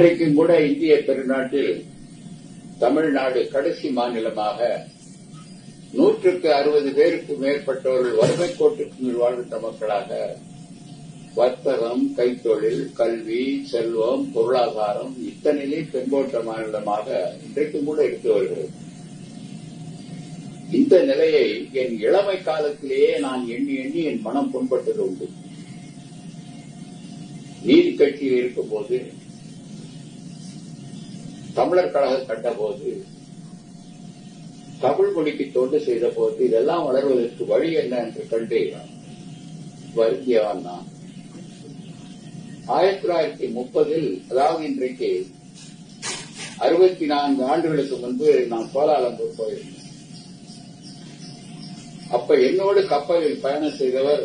இன்றைக்கும் கூட இந்திய பெருநாட்டில் தமிழ்நாடு கடைசி மாநிலமாக 160 பேருக்கு மேற்பட்டவர்கள் வறுமை கோட்டுக்கு மேல் வாழ்கின்ற மக்களாக வர்த்தகம், கைத்தொழில், கல்வி, செல்வம், பொருளாதாரம் இத்தனையிலே பெருங்கோட்ட மாநிலமாக இன்றைக்கும் கூட இருந்து வருகிறது. இந்த நிலையை என் இளமை காலத்திலேயே நான் எண்ணி எண்ணி என் மனம் புண்பட்டது உண்டு. நீதி கட்சியில் இருக்கும்போது, தமிழர் கழகம் கண்டபோது, தமிழ் மொழிக்கு தொண்டு செய்த போது இதெல்லாம் வளர்வதற்கு வழி என்ன என்று கண்டு வருந்தியவன் நான். 1930 அதாவது இன்றைக்கு 64 ஆண்டுகளுக்கு முன்பு நான் கோலாலம்பூர் போயிருந்தேன். அப்ப என்னோடு கப்பலில் பயணம் செய்தவர்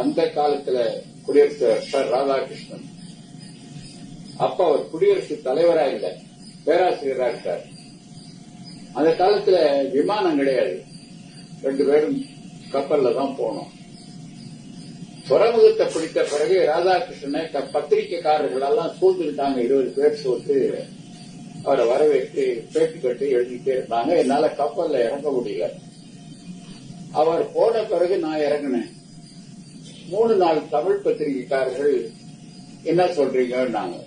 அந்த காலத்தில் குடியரசுத் ராதாகிருஷ்ணன். அப்ப அவர் குடியரசுத் தலைவரா இல்ல, பேராசிரியரா இருக்கார். அந்த காலத்துல விமானம் கிடையாது, 2 பேரும் கப்பல்ல தான் போனோம். துறைமுகத்தை பிடித்த பிறகு ராதாகிருஷ்ணனை பத்திரிகைக்காரர்கள் எல்லாம் சூழ்ந்துட்டாங்க. 20 பேர் சூழ்ந்து அவரை வரவேற்று பேட்டி கட்டி எழுதிட்டே இருந்தாங்க. என்னால கப்பல்ல இறங்க முடியல. அவர் போன பிறகு நான் இறங்கினேன். 3-4 தமிழ் பத்திரிகைக்காரர்கள் என்ன சொல்றீங்கன்னாங்க.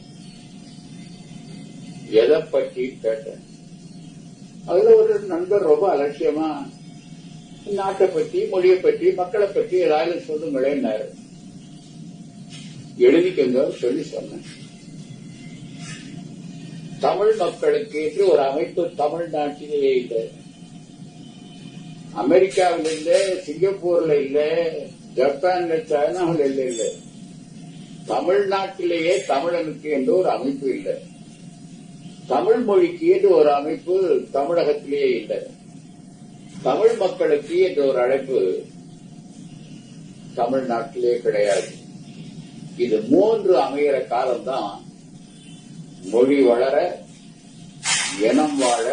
எதை பற்றி கேட்டேன். அதுல ஒரு நண்பர் ரொம்ப அலட்சியமா நாட்டை பற்றி, மொழியை பற்றி, மக்களை பற்றி ஏதாவது சொல்லுங்களேன், எழுதிக்கங்க சொல்லி சொன்னேன். தமிழ் மக்களுக்கு என்று ஒரு அமைப்பு தமிழ்நாட்டிலேயே இல்லை, அமெரிக்காவில் இல்லை, சிங்கப்பூர்ல இல்லை, ஜப்பான்ல, சைனாவில் இல்லை. தமிழ்நாட்டிலேயே தமிழனுக்கு என்று ஒரு அமைப்பு இல்லை, தமிழ் மொழிக்கு என்று ஒரு அமைப்பு தமிழகத்திலேயே இல்லை, தமிழ் மக்களுக்கு என்ற ஒரு அழைப்பு தமிழ்நாட்டிலே கிடையாது. இது 3 அமைகிற காலம்தான் மொழி வளர, இனம் வாழ,